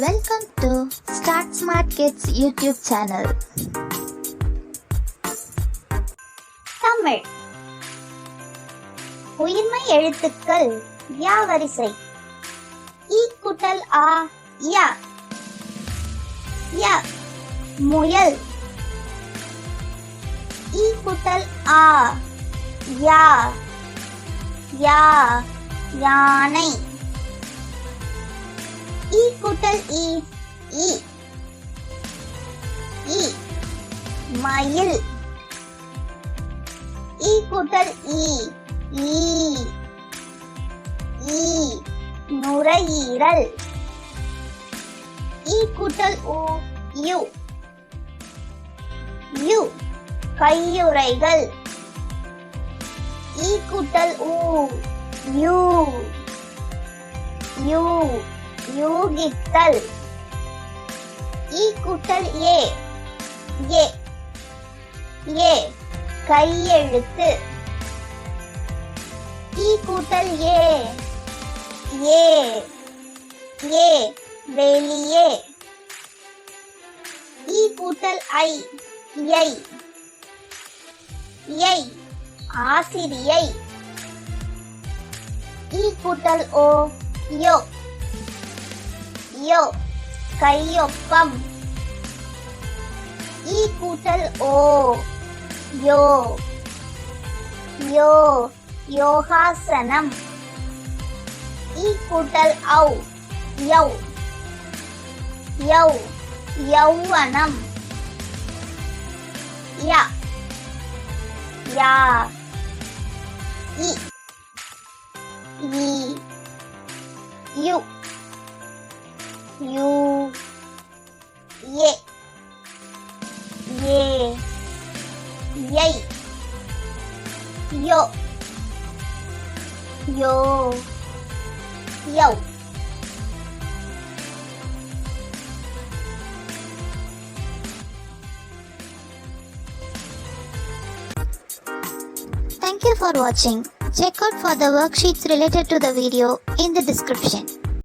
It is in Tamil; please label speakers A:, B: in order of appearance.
A: Welcome to Start Smart Kids YouTube channel.
B: Tamil உயிர்மை எழுத்துக்கள் யா வரிசை. ஈ கூட்டல் ஆ யா. ய முயல். ஈ கூட்டல் ஆ யா. யா யானை. ஈ கூட்டல் ஈ ஈ. ஈ மயில். ஈ கூட்டல் ஈ ஈ. ஈ நுரையீரல். ஈ கூட்டல் ஊ யு. யு கையுறைகள். ஈ கூட்டல் ஊ யூ. யூ யூகித்தல். ஈ கூட்டல் ஏ ஏ. ஏ கையெழுத்து. ஈ கூட்டல் ஏ ஏ. ஏ வெளியே. ஈ கூட்டல் ஐ யை. யை ஆசிரியை. ஈ கூட்டல் ஓ யோ. யோ கையொப்பம். ஈ கூட்டல் ஓ யோ. யோ யோகாசனம். ஈ கூட்டல் ஔ யௌ. யௌ யௌவனம். ய யா. இ ஈ. U U. ஏ ஏ. யை யோ. யோ யௌ.
A: Thank you for watching. Check out for the worksheets related to the video in the description.